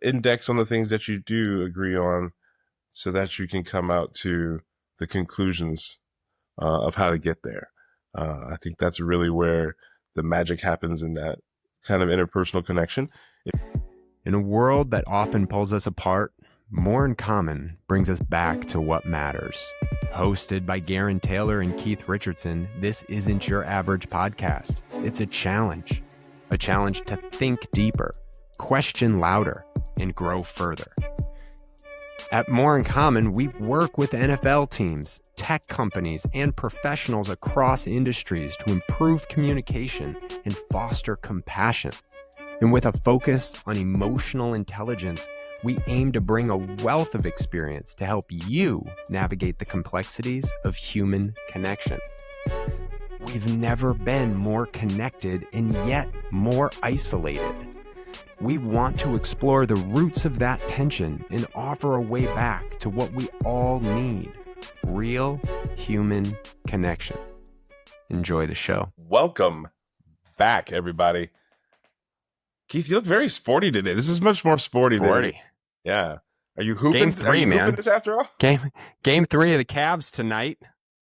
index on the things that you do agree on so that you can come out to the conclusions of how to get there. I think that's really where the magic happens in that kind of interpersonal connection. In a world that often pulls us apart, More in Common brings us back to what matters. Hosted by Gerren Taylor and Keith Richardson, this isn't your average podcast. It's a challenge to think deeper, question louder, and grow further. At More in Common, we work with NFL teams, tech companies, and professionals across industries to improve communication and foster compassion. And with a focus on emotional intelligence, we aim to bring a wealth of experience to help you navigate the complexities of human connection. We've never been more connected and yet more isolated. We want to explore the roots of that tension and offer a way back to what we all need: real human connection. Enjoy the show. Welcome back, everybody. Keith, you look very sporty today. This is much more sporty. Yeah. Are you hooping? Game 3, man. Hooping this after all? Game 3 of the Cavs tonight.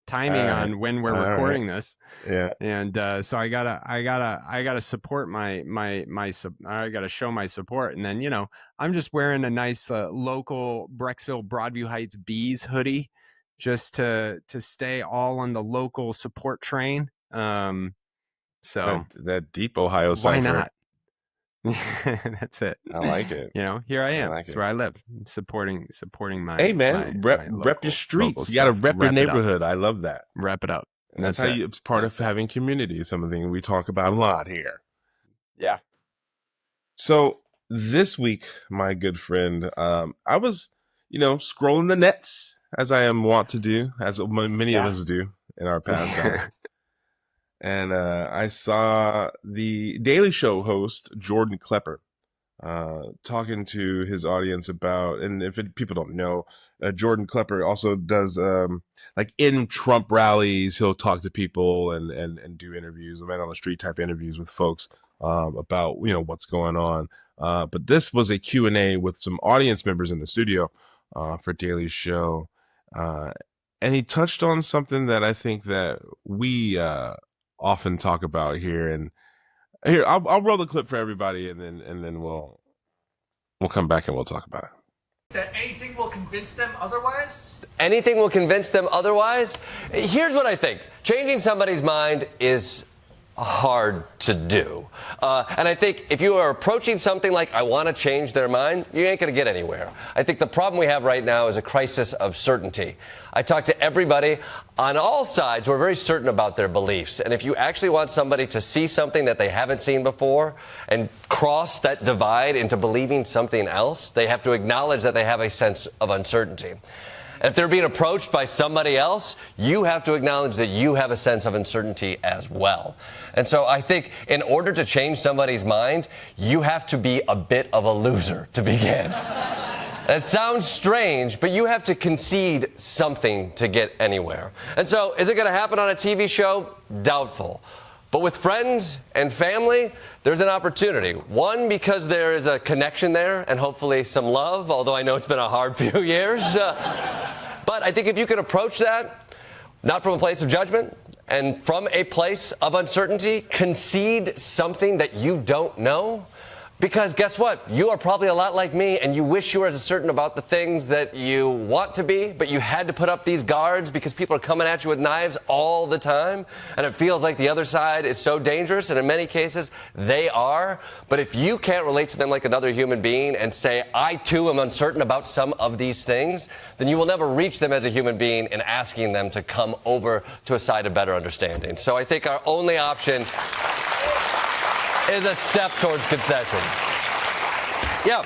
Timing on when we're recording this. Yeah. And so I gotta support I gotta show my support. And then, I'm just wearing a nice local Brecksville Broadview Heights Bees hoodie just to stay all on the local support train. So that deep Ohio side. Why not? That's it. I like it. Here I am. That's where I live. I'm supporting my. Hey man, rep your streets. You got to rep your neighborhood. I love that. Rep it up. And that's how it's part of having community. Something we talk about a lot here. Yeah. So this week, my good friend, I was, scrolling the nets as I am wont to do, as many of us do in our past. And I saw the Daily Show host, Jordan Klepper, talking to his audience about, and if people don't know, Jordan Klepper also does, like in Trump rallies, he'll talk to people and do interviews, man on the street type interviews with folks about, what's going on. But this was a Q&A with some audience members in the studio for Daily Show. And he touched on something that I think that we often talk about here, and here I'll roll the clip for everybody, and then we'll come back and we'll talk about it. That anything will convince them otherwise? Anything will convince them otherwise? Here's what I think. Changing somebody's mind is hard to do. And I think if you are approaching something like, I want to change their mind, you ain't going to get anywhere. I think the problem we have right now is a crisis of certainty. I talk to everybody on all sides who are very certain about their beliefs. And if you actually want somebody to see something that they haven't seen before and cross that divide into believing something else, they have to acknowledge that they have a sense of uncertainty. And if they're being approached by somebody else, you have to acknowledge that you have a sense of uncertainty as well. And so I think in order to change somebody's mind, you have to be a bit of a loser to begin. That sounds strange, but you have to concede something to get anywhere. And so is it going to happen on a TV show? Doubtful. But with friends and family, there's an opportunity. One, because there is a connection there and hopefully some love, although I know it's been a hard few years. But I think if you can approach that, not from a place of judgment and from a place of uncertainty, concede something that you don't know. Because guess what? You are probably a lot like me, and you wish you were as certain about the things that you want to be, but you had to put up these guards because people are coming at you with knives all the time, and it feels like the other side is so dangerous, and in many cases, they are. But if you can't relate to them like another human being and say, I too am uncertain about some of these things, then you will never reach them as a human being in asking them to come over to a side of better understanding. So I think our only option is a step towards concession. Yeah.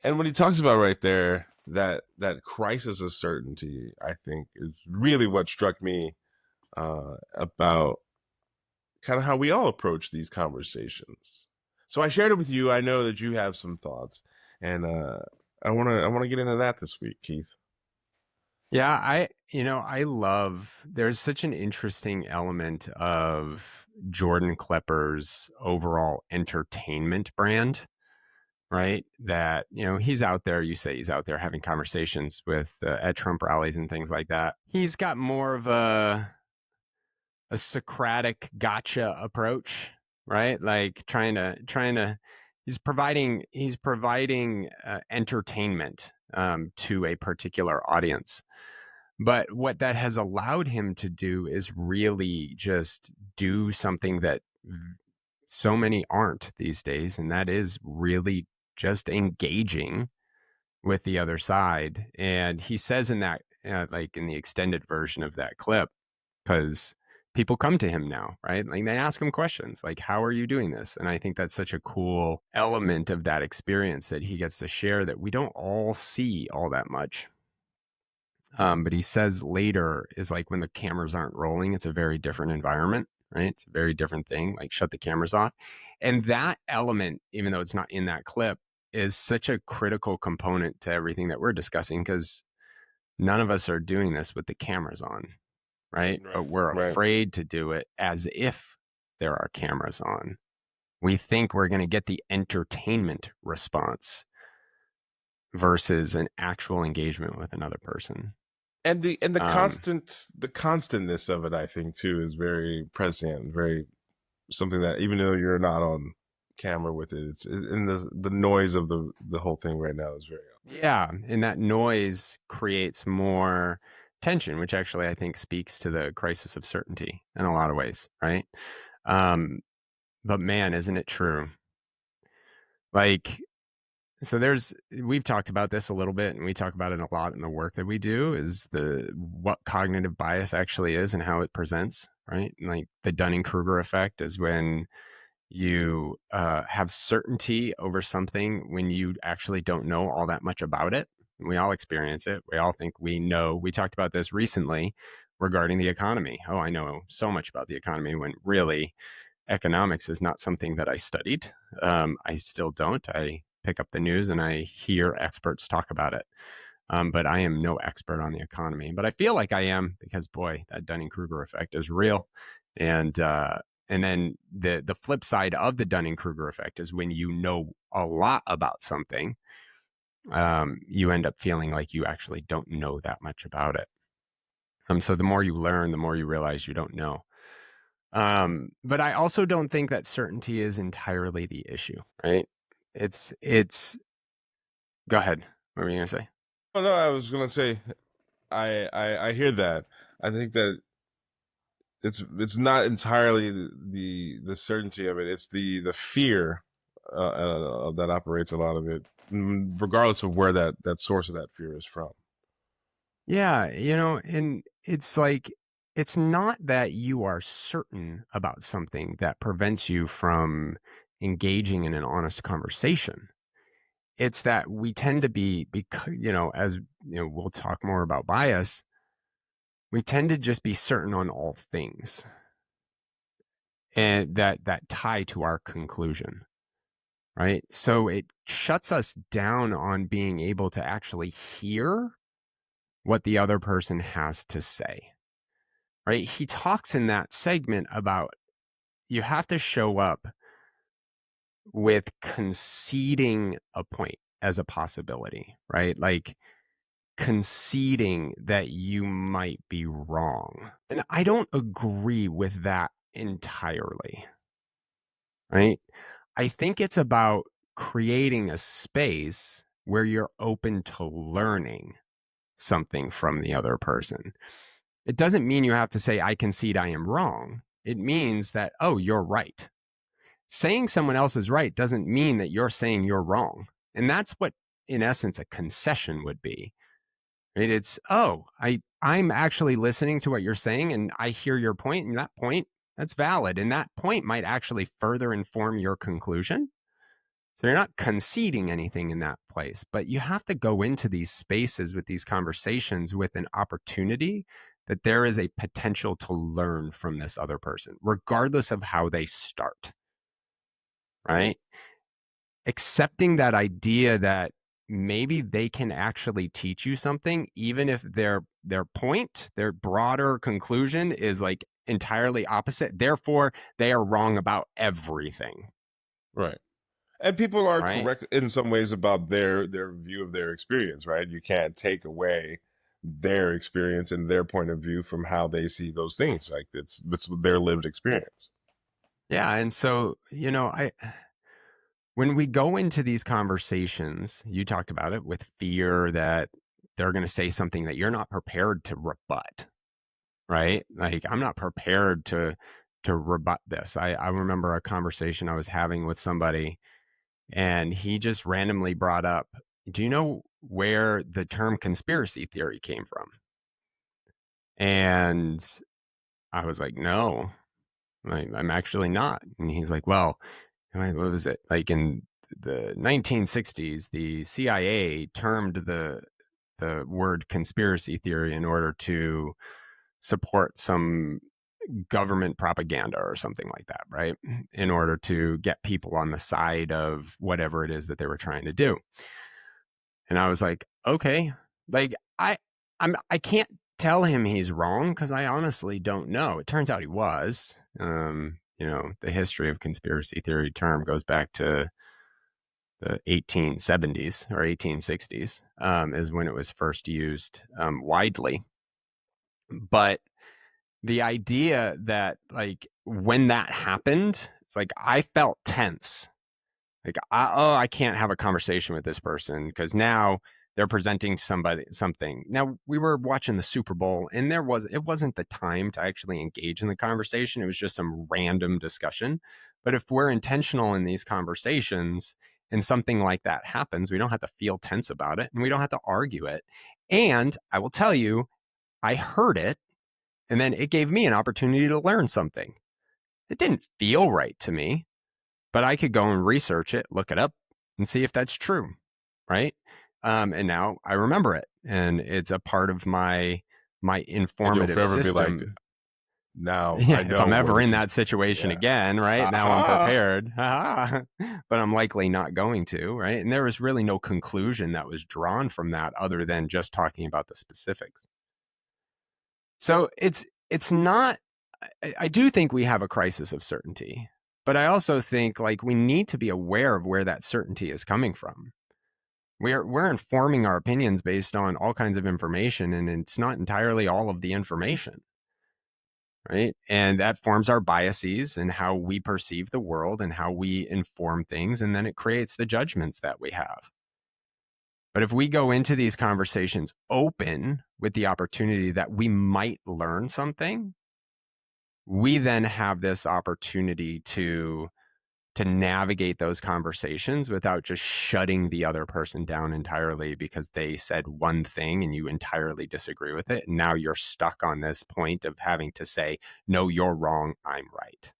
And what he talks about right there, that crisis of certainty, I think is really what struck me about kind of how we all approach these conversations. So I shared it with you. I know that you have some thoughts, and I want to get into that this week, Keith. Yeah, I love, there's such an interesting element of Jordan Klepper's overall entertainment brand right? That, he's out there, you say he's out there having conversations with at Trump rallies and things like that. He's got more of a Socratic gotcha approach, right? Like trying to he's providing entertainment to a particular audience. But what that has allowed him to do is really just do something that so many aren't these days, and that is really just engaging with the other side. And he says in that, like in the extended version of that clip, because people come to him now, right? Like they ask him questions like, how are you doing this? And I think that's such a cool element of that experience that he gets to share that we don't all see all that much. But he says later is like when the cameras aren't rolling, it's a very different environment, right? It's a very different thing, like shut the cameras off. And that element, even though it's not in that clip, is such a critical component to everything that we're discussing because none of us are doing this with the cameras on, right? But we're Right. afraid to do it as if there are cameras on. We think we're going to get the entertainment response versus an actual engagement with another person. And the constantness of it, I think, too, is very prescient, very something that even though you're not on camera with it, it's in the noise of the whole thing right now is very Yeah, and that noise creates more tension, which actually I think speaks to the crisis of certainty in a lot of ways, right? But man, isn't it true? Like, so we've talked about this a little bit, and we talk about it a lot in the work that we do, is what cognitive bias actually is and how it presents, right? Like the Dunning-Kruger effect is when you have certainty over something when you actually don't know all that much about it. We all experience it. We all think we know. We talked about this recently regarding the economy. Oh, I know so much about the economy, when really economics is not something that I studied. I still don't. I pick up the news and I hear experts talk about it. But I am no expert on the economy. But I feel like I am because, boy, that Dunning-Kruger effect is real. And then the flip side of the Dunning-Kruger effect is when you know a lot about something, you end up feeling like you actually don't know that much about it. So the more you learn, the more you realize you don't know. But I also don't think that certainty is entirely the issue, right? It's go ahead. What were you gonna say? Oh no, I was gonna say I hear that. I think that it's not entirely the certainty of it. It's the fear that operates a lot of it, regardless of where that source of that fear is from. Yeah, and it's like it's not that you are certain about something that prevents you from engaging in an honest conversation. It's that we tend to be, because as we'll talk more about bias, we tend to just be certain on all things, and that tie to our conclusion, right? So it shuts us down on being able to actually hear what the other person has to say, right? He talks in that segment about you have to show up with conceding a point as a possibility, right? Like conceding that you might be wrong. And I don't agree with that entirely, right? I think it's about creating a space where you're open to learning something from the other person. It doesn't mean you have to say, I concede I am wrong. It means that, oh, you're right. Saying someone else is right doesn't mean that you're saying you're wrong. And that's what, in essence, a concession would be. Right? It's, oh, I'm actually listening to what you're saying and I hear your point, and that point, that's valid. And that point might actually further inform your conclusion. So you're not conceding anything in that place, but you have to go into these spaces with these conversations with an opportunity that there is a potential to learn from this other person, regardless of how they start, right? Accepting that idea that maybe they can actually teach you something, even if their point, their broader conclusion is like entirely opposite. Therefore, they are wrong about everything. Right. And people are right? correct in some ways about their view of their experience, right? You can't take away their experience and their point of view from how they see those things. Like it's their lived experience. Yeah, and so, I when we go into these conversations, you talked about it with fear that they're going to say something that you're not prepared to rebut, right? Like I'm not prepared to rebut this. I remember a conversation I was having with somebody and he just randomly brought up, do you know where the term conspiracy theory came from? And I was like, no, I'm actually not. And he's like, well, what was it? Like in the 1960s, the CIA termed the word conspiracy theory in order to support some government propaganda or something like that, right? In order to get people on the side of whatever it is that they were trying to do. And I was like, okay, like I can't tell him he's wrong because I honestly don't know. It turns out he was. The history of conspiracy theory term goes back to the 1870s or 1860s, is when it was first used widely. But the idea that like when that happened, it's like I felt tense. Like, I can't have a conversation with this person because now they're presenting something. Now we were watching the Super Bowl, and it wasn't the time to actually engage in the conversation. It was just some random discussion. But if we're intentional in these conversations and something like that happens, we don't have to feel tense about it, and we don't have to argue it. And I will tell you, I heard it, and then it gave me an opportunity to learn something. It didn't feel right to me, but I could go and research it, look it up, and see if that's true, right? And now I remember it, and it's a part of my And you'll informative forever be like, system. now I Yeah, if know I'm where ever the in that situation yeah. again, right? Now I'm Aha. prepared. But I'm likely not going to, right? And there was really no conclusion that was drawn from that other than just talking about the specifics. So it's not I do think we have a crisis of certainty, but I also think like we need to be aware of where that certainty is coming from. We're informing our opinions based on all kinds of information, and it's not entirely all of the information, right? And that forms our biases and how we perceive the world and how we inform things, and then it creates the judgments that we have. But if we go into these conversations open with the opportunity that we might learn something, we then have this opportunity to navigate those conversations without just shutting the other person down entirely because they said one thing and you entirely disagree with it. And now you're stuck on this point of having to say, no, you're wrong, I'm right.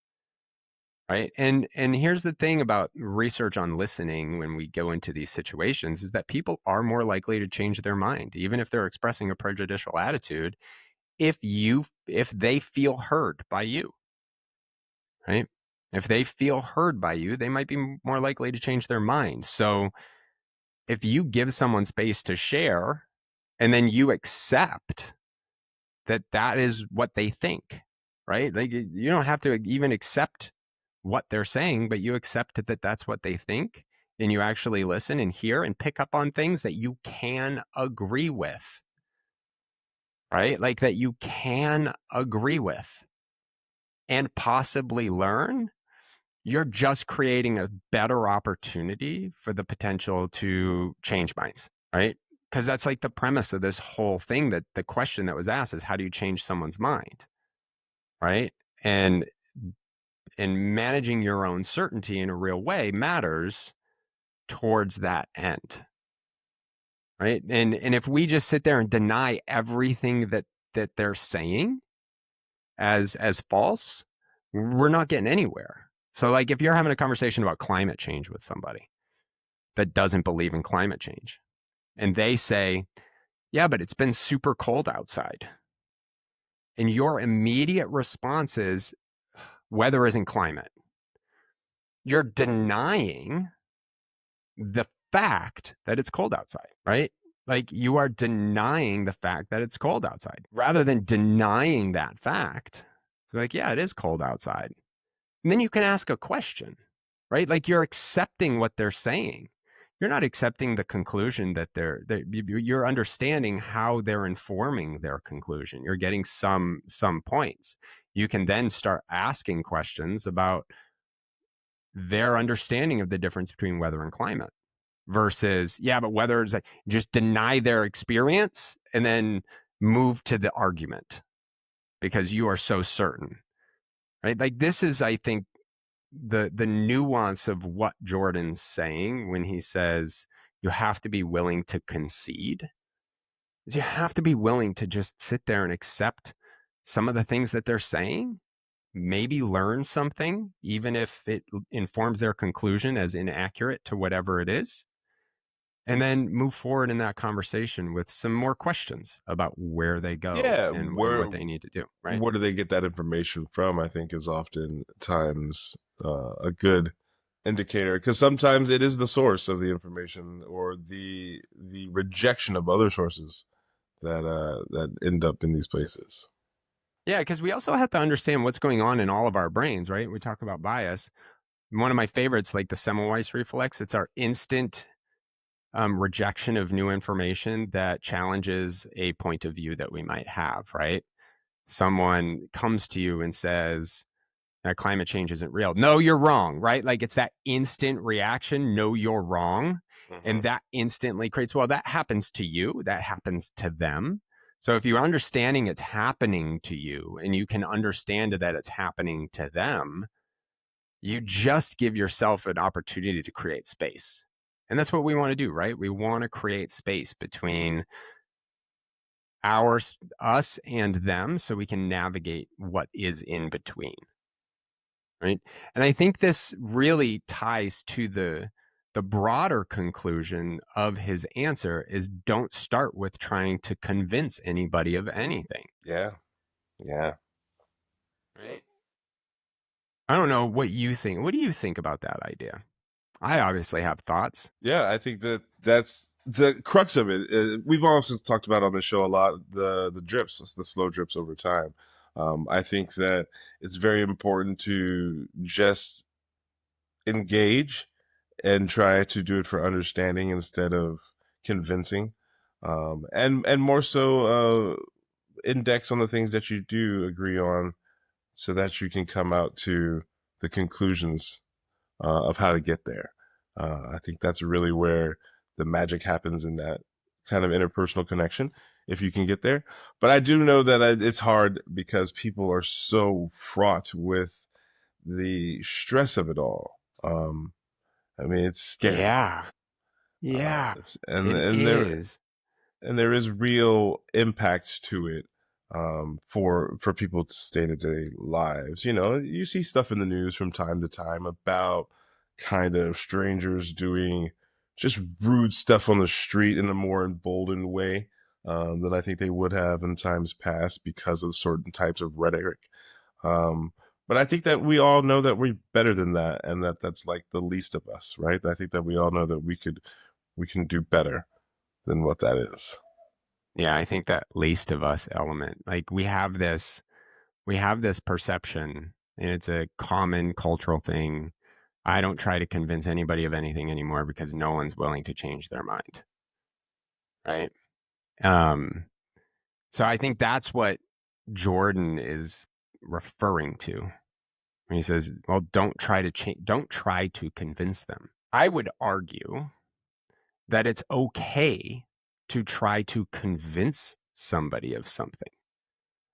Right. And here's the thing about research on listening when we go into these situations is that people are more likely to change their mind, even if they're expressing a prejudicial attitude, if they feel heard by you. Right? If they feel heard by you, they might be more likely to change their mind. So if you give someone space to share and then you accept that that is what they think, right? Like you don't have to even accept what they're saying, but you accept that that's what they think. And you actually listen and hear and pick up on things that you can agree with, right? Like that you can agree with and possibly learn. You're just creating a better opportunity for the potential to change minds, right? Because that's like the premise of this whole thing, that the question that was asked is how do you change someone's mind, right? And managing your own certainty in a real way matters towards that end, right? And if we just sit there and deny everything that they're saying as false, we're not getting anywhere. So like if you're having a conversation about climate change with somebody that doesn't believe in climate change. And they say, yeah, but it's been super cold outside. And your immediate response is, weather isn't climate. You're denying the fact that it's cold outside, right? Like you are denying the fact that it's cold outside rather than denying that fact. It's like, yeah, it is cold outside. And then you can ask a question. right? Like you're accepting what they're saying. You're not accepting the conclusion that you're understanding how they're informing their conclusion. You're getting some points. You can then start asking questions about their understanding of the difference between weather and climate versus, yeah, but weather is like, just deny their experience and then move to the argument because you are so certain, right? Like this is, I think, the nuance of what Jordan's saying when he says you have to be willing to concede. You have to be willing to just sit there and accept some of the things that they're saying, maybe learn something, even if it informs their conclusion as inaccurate to whatever it is, and then move forward in that conversation with some more questions about where they go Yeah, and what they need to do, right? where do they get that information from? I think is oftentimes a good indicator, because sometimes it is the source of the information or the rejection of other sources that end up in these places. Yeah, because we also have to understand what's going on in all of our brains, right? We talk about bias. One of my favorites, like the Semmelweis reflex, it's our instant rejection of new information that challenges a point of view that we might have, right? Someone comes to you and says, climate change isn't real. No, you're wrong, right? Like it's that instant reaction, no, you're wrong. Mm-hmm. And that instantly creates, well, that happens to you, that happens to them. So if you're understanding it's happening to you and you can understand that it's happening to them, you just give yourself an opportunity to create space. And that's what we want to do, right? We want to create space between us and them so we can navigate what is in between. Right. And I think this really ties to the broader conclusion of his answer is don't start with trying to convince anybody of anything. Yeah, yeah. Right. I don't know what you think. What do you think about that idea? I obviously have thoughts. Yeah, I think that's the crux of it. We've also talked about on the show a lot the drips, the slow drips over time. I think that it's very important to just engage and try to do it for understanding instead of convincing, and more so index on the things that you do agree on, so that you can come out to the conclusions of how to get there. I think that's really where the magic happens, in that kind of interpersonal connection, if you can get there. But I do know that it's hard because people are so fraught with the stress of it all. I mean, it's scary. Yeah. Yeah. And It and there is. and there is real impact to it, for people's day-to-day lives. You know, you see stuff in the news from time to time about kind of strangers doing just rude stuff on the street in a more emboldened way, than I think they would have in times past because of certain types of rhetoric. um, but I think that we all know that we're better than that, and that that's like the least of us, right? I think that we all know that we can do better than what that is. Yeah, I think that least of us element. Like we have this perception, and it's a common cultural thing. I don't try to convince anybody of anything anymore because no one's willing to change their mind. Right. Um, so I think that's what Jordan is referring to when he says, well, don't try to change, don't try to convince them. I would argue that it's okay to try to convince somebody of something.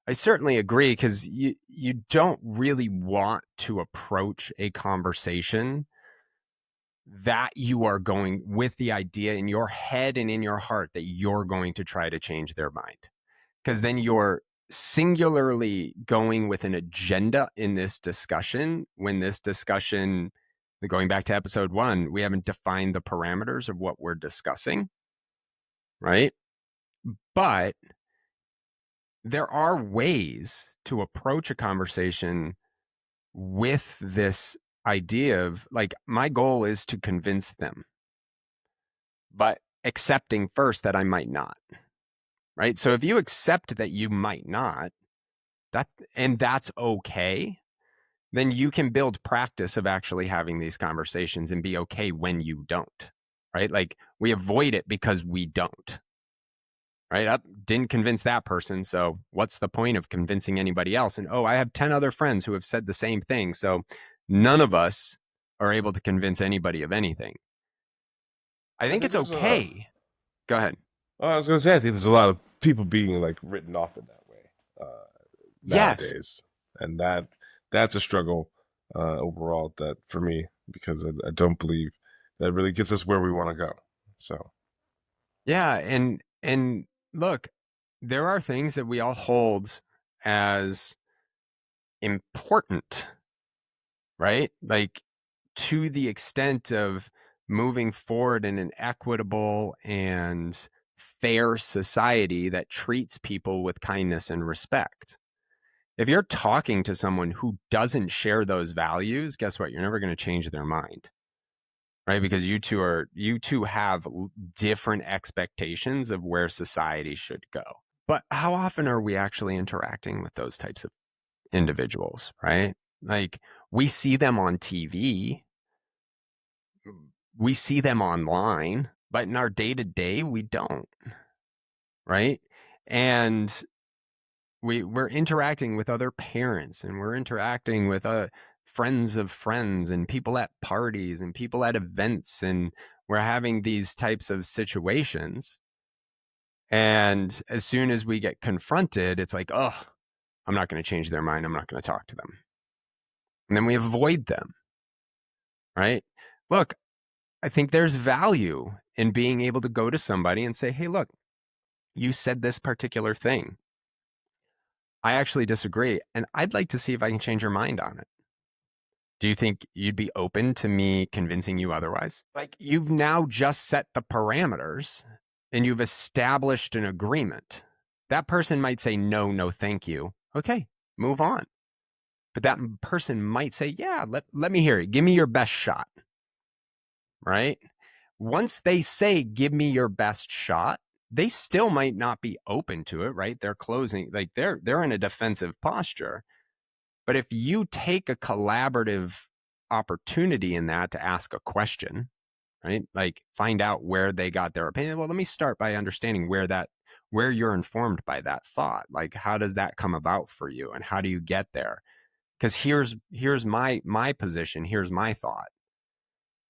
I certainly agree because you don't really want to approach a conversation that you are going with the idea in your head and in your heart that you're going to try to change their mind. Because then you're singularly going with an agenda in this discussion when this discussion, going back to episode 1, we haven't defined the parameters of what we're discussing, right? But there are ways to approach a conversation with this idea of like, my goal is to convince them, but accepting first that I might not, right? So if you accept that you might not, that and that's okay, then you can build practice of actually having these conversations and be okay when you don't, right? Like we avoid it because we don't, right? I didn't convince that person. So what's the point of convincing anybody else? And I have 10 other friends who have said the same thing. So none of us are able to convince anybody of anything. I think it's okay. Go ahead. I was going to say, I think there's a lot of people being like written off in that way Yes. nowadays, and that's a struggle overall. That for me, because I don't believe that really gets us where we want to go. So yeah, and look, there are things that we all hold as important, right? Like to the extent of moving forward in an equitable and fair society that treats people with kindness and respect. If you're talking to someone who doesn't share those values, guess what? You're never going to change their mind, right? Because you two have different expectations of where society should go. But how often are we actually interacting with those types of individuals, right? Like we see them on TV, we see them online, but in our day to day, we don't, right? And we're interacting with other parents, and we're interacting with friends of friends and people at parties and people at events, and we're having these types of situations. And as soon as we get confronted, it's like, oh, I'm not going to change their mind. I'm not going to talk to them. And then we avoid them, right? Look, I think there's value in being able to go to somebody and say, hey, look, you said this particular thing. I actually disagree, and I'd like to see if I can change your mind on it. Do you think you'd be open to me convincing you otherwise? Like you've now just set the parameters and you've established an agreement. That person might say, no, no, thank you. Okay, move on. But that person might say, yeah, let me hear it. Give me your best shot, right? Once they say, give me your best shot, they still might not be open to it, right? They're closing, like they're in a defensive posture. But if you take a collaborative opportunity in that to ask a question, right? Like find out where they got their opinion. Well, let me start by understanding where you're informed by that thought. Like how does that come about for you and how do you get there? Because here's my position, here's my thought.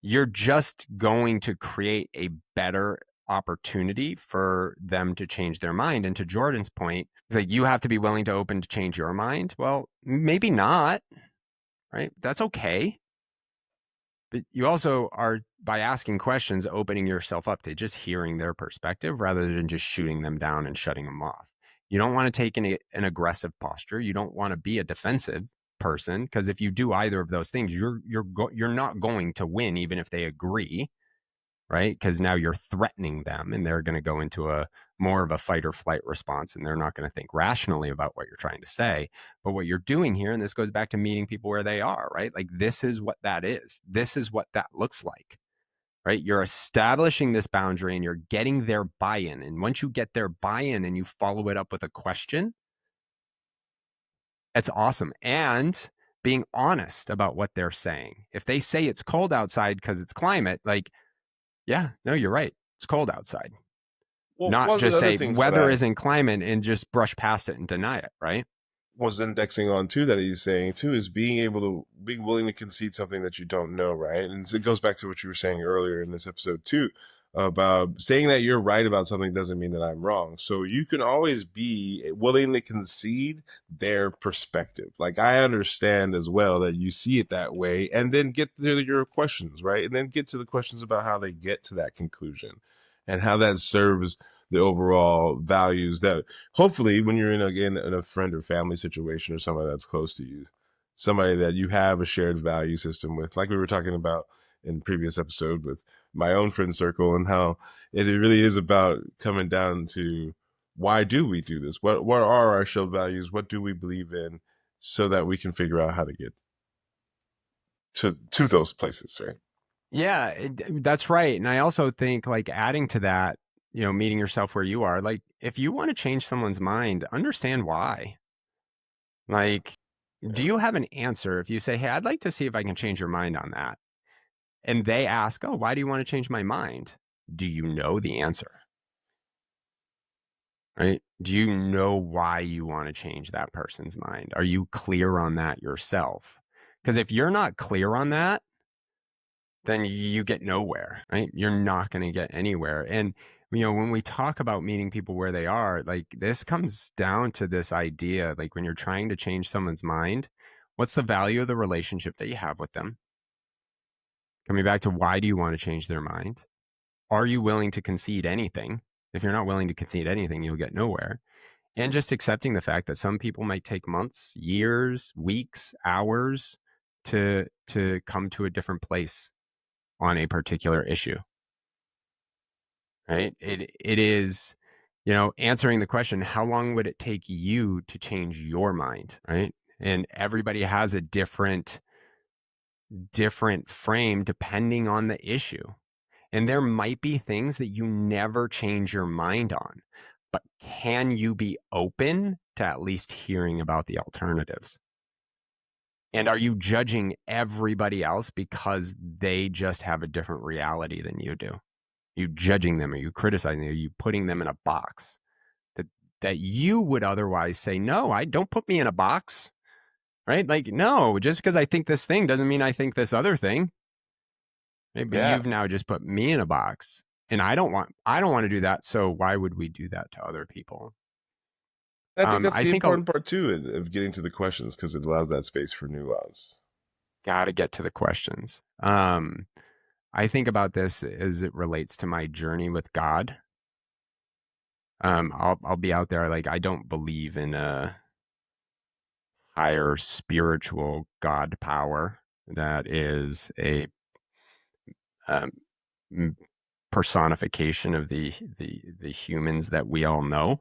You're just going to create a better opportunity for them to change their mind. And to Jordan's point, it's like you have to be willing to open to change your mind. Well, maybe not, right? That's okay. But you also are, by asking questions, opening yourself up to just hearing their perspective rather than just shooting them down and shutting them off. You don't want to take an aggressive posture. You don't want to be a defensive person, because if you do either of those things, you're not going to win, even if they agree, right? Because now you're threatening them and they're going to go into a more of a fight or flight response, and they're not going to think rationally about what you're trying to say. But what you're doing here, and this goes back to meeting people where they are, right? Like this is what that is. This is what that looks like, right? You're establishing this boundary and you're getting their buy-in. And once you get their buy-in and you follow it up with a question, it's awesome. And being honest about what they're saying. If they say it's cold outside because it's climate, like, yeah, no, you're right. It's cold outside. well, one Not of the just other say things that weather I isn't climate and just brush past it and deny it, right? was indexing on too, that he's saying too, is being willing to concede something that you don't know, right? And so it goes back to what you were saying earlier in this episode too, about saying that you're right about something doesn't mean that I'm wrong. So you can always be willing to concede their perspective. Like I understand as well that you see it that way, and then get to your questions, right? And then get to the questions about how they get to that conclusion and how that serves the overall values that hopefully when you're in a friend or family situation or somebody that's close to you, somebody that you have a shared value system with, like we were talking about in previous episode with my own friend circle, and how it really is about coming down to why do we do this? What are our shared values? What do we believe in, so that we can figure out how to get to those places, right? Yeah, that's right. And I also think like adding to that, meeting yourself where you are, like if you want to change someone's mind, understand why. Like, Do you have an answer if you say, hey, I'd like to see if I can change your mind on that? And they ask, oh, why do you want to change my mind? Do you know the answer? Right? Do you know why you want to change that person's mind? Are you clear on that yourself? Because if you're not clear on that, then you get nowhere, right? You're not going to get anywhere. And, when we talk about meeting people where they are, like this comes down to this idea, like when you're trying to change someone's mind, what's the value of the relationship that you have with them? Coming back to why do you want to change their mind? Are you willing to concede anything? If you're not willing to concede anything, you'll get nowhere. And just accepting the fact that some people might take months, years, weeks, hours to come to a different place on a particular issue. Right? It is, answering the question, how long would it take you to change your mind? Right? And everybody has a different frame depending on the issue. And there might be things that you never change your mind on, but can you be open to at least hearing about the alternatives? And are you judging everybody else because they just have a different reality than you do? Are you judging them? Are you criticizing them? Are you putting them in a box that you would otherwise say, no, I don't put me in a box, right? Like, no, just because I think this thing doesn't mean I think this other thing. Right? But Yeah. you've now just put me in a box, and I don't want to do that. So why would we do that to other people? I think that's I the think important part too of getting to the questions, because it allows that space for nuance. got to get to the questions. I think about this as it relates to my journey with God. I'll be out there, like I don't believe in a higher spiritual God power that is a um, personification of the humans that we all know.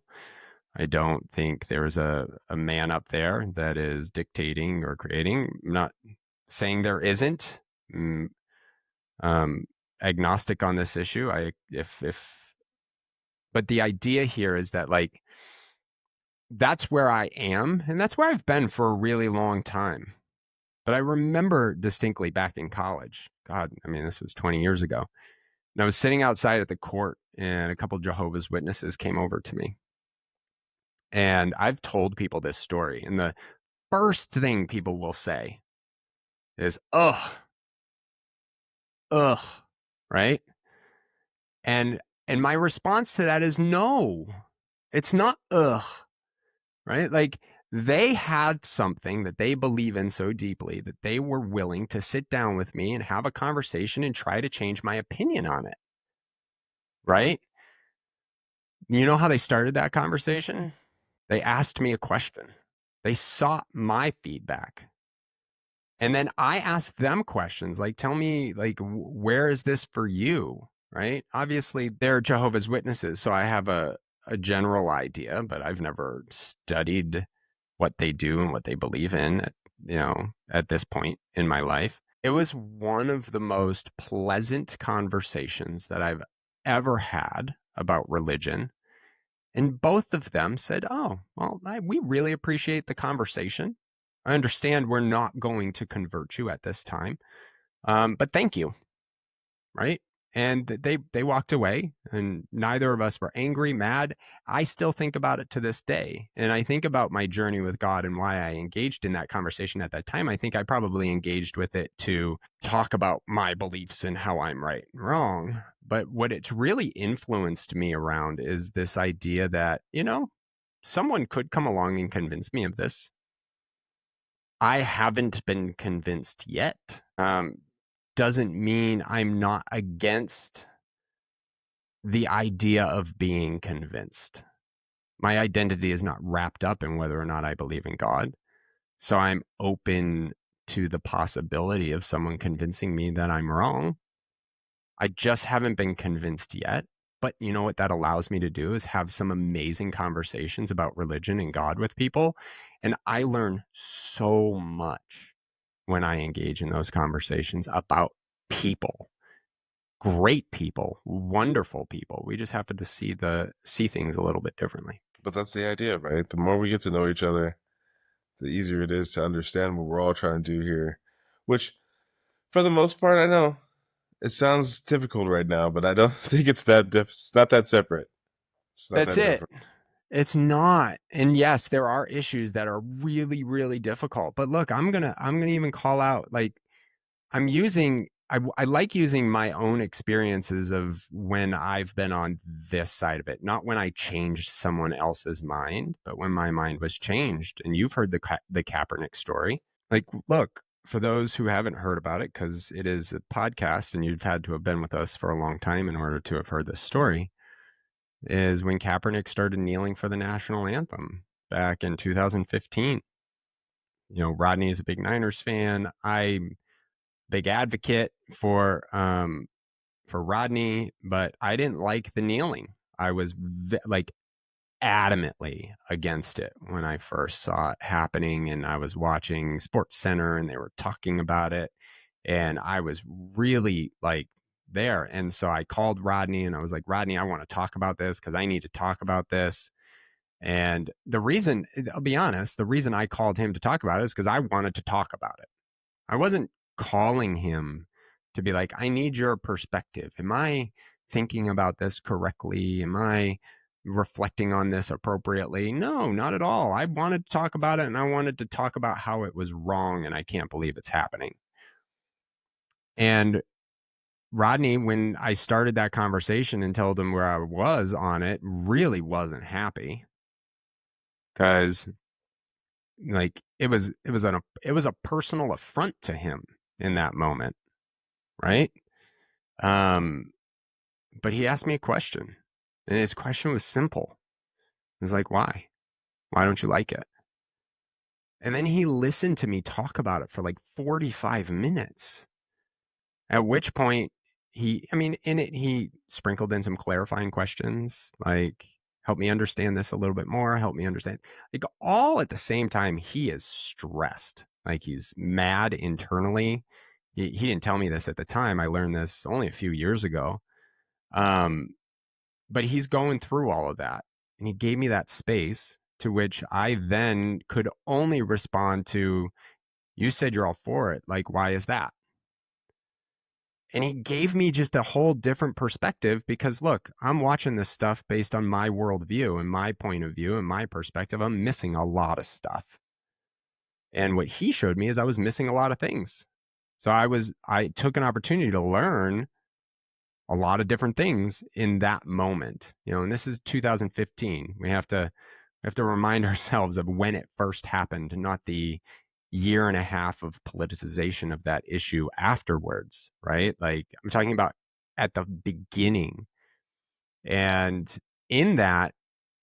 I don't think there's a man up there that is dictating or creating. I'm not saying there isn't. Mm, agnostic on this issue. But the idea here is that like that's where I am, and that's where I've been for a really long time. But I remember distinctly back in college. God, I mean, this was 20 years ago. And I was sitting outside at the court, and a couple of Jehovah's Witnesses came over to me. And I've told people this story, and the first thing people will say is, ugh, ugh, right? And my response to that is no, it's not ugh, right? Like they had something that they believe in so deeply that they were willing to sit down with me and have a conversation and try to change my opinion on it, right? You know how they started that conversation? They asked me a question. They sought my feedback. And then I asked them questions like, tell me, like, where is this for you? Right? Obviously, they're Jehovah's Witnesses. So I have a general idea, but I've never studied what they do and what they believe in, at this point in my life. It was one of the most pleasant conversations that I've ever had about religion. And both of them said, oh, well, we really appreciate the conversation. I understand we're not going to convert you at this time, but thank you. Right. And they walked away, and neither of us were angry, mad. I still think about it to this day. And I think about my journey with God and why I engaged in that conversation at that time. I think I probably engaged with it to talk about my beliefs and how I'm right and wrong. But what it's really influenced me around is this idea that, someone could come along and convince me of this. I haven't been convinced yet. Doesn't mean I'm not against the idea of being convinced. My identity is not wrapped up in whether or not I believe in God. So I'm open to the possibility of someone convincing me that I'm wrong. I just haven't been convinced yet. But you know what that allows me to do is have some amazing conversations about religion and God with people. And I learn so much when I engage in those conversations about people, great people, wonderful people. We just happen to see things a little bit differently. But that's the idea, right? The more we get to know each other, the easier it is to understand what we're all trying to do here. Which, for the most part, I know it sounds difficult right now, but I don't think it's it's not that separate. It's not That's that it. different. It's not. And yes, there are issues that are really, really difficult. But look, I'm gonna even call out, like, I like using my own experiences of when I've been on this side of it, not when I changed someone else's mind, but when my mind was changed. And you've heard the Kaepernick story. Like, look, for those who haven't heard about it, because it is a podcast and you've had to have been with us for a long time in order to have heard this story, is when Kaepernick started kneeling for the national anthem back in 2015. Rodney is a big Niners fan. I'm big advocate for Rodney, but I didn't like the kneeling. I was adamantly against it when I first saw it happening, and I was watching Sports Center and they were talking about it, and I was really there. And so I called Rodney and I was like, Rodney, I want to talk about this because I need to talk about this. And the reason, I'll be honest, the reason I called him to talk about it is because I wanted to talk about it. I wasn't calling him to be like, I need your perspective. Am I thinking about this correctly? Am I reflecting on this appropriately? No, not at all. I wanted to talk about it, and I wanted to talk about how it was wrong, and I can't believe it's happening. And Rodney, when I started that conversation and told him where I was on it, really wasn't happy, because it was a personal affront to him in that moment, right? But he asked me a question, and his question was simple. It was like, why? Why don't you like it? And then he listened to me talk about it for like 45 minutes. At which point he sprinkled in some clarifying questions, like, help me understand this a little bit more, help me understand. Like, all at the same time, he is stressed. Like, he's mad internally. He didn't tell me this at the time. I learned this only a few years ago. But he's going through all of that. And he gave me that space, to which I then could only respond to, you said you're all for it. Like, why is that? And he gave me just a whole different perspective, because look, I'm watching this stuff based on my worldview and my point of view and my perspective. I'm missing a lot of stuff. And what he showed me is I was missing a lot of things. So I took an opportunity to learn a lot of different things in that moment, and this is 2015. We have to remind ourselves of when it first happened, not the year and a half of politicization of that issue afterwards, right? Like, I'm talking about at the beginning. And in that,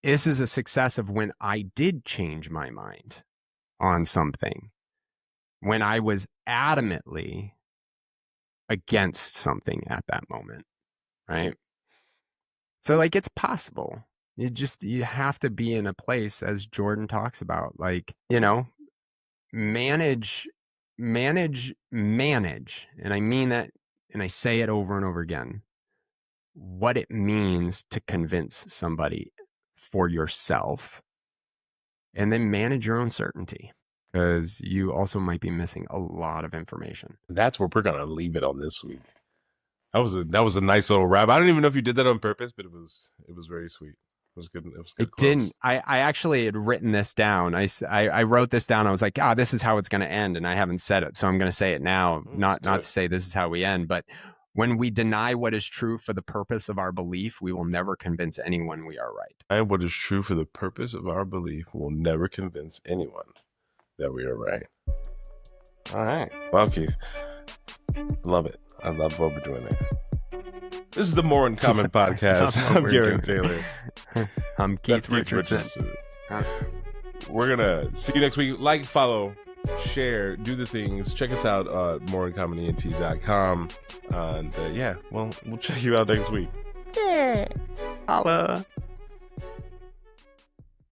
this is a success of when I did change my mind on something, when I was adamantly against something at that moment, right? So, it's possible. You have to be in a place, as Jordan talks about, manage, and I mean that, and I say it over and over again, what it means to convince somebody for yourself, and then manage your own certainty, because you also might be missing a lot of information. That's where we're gonna leave it on this week. That was a nice little wrap. I don't even know if you did that on purpose, but it was very sweet. It was good. It was good. It didn't. I actually had written this down. I wrote this down. I was like, this is how it's going to end, and I haven't said it, so I'm going to say it now. Not to say this is how we end, but when we deny what is true for the purpose of our belief, we will never convince anyone we are right. And what is true for the purpose of our belief will never convince anyone that we are right. All right. Well, Keith, love it. I love what we're doing there. This is the More in Common podcast. I'm Gerren Taylor. I'm Keith Richardson. We're going to see you next week. Like, follow, share, do the things. Check us out at moreincommonent.com. And we'll check you out next week. Yeah. Holla.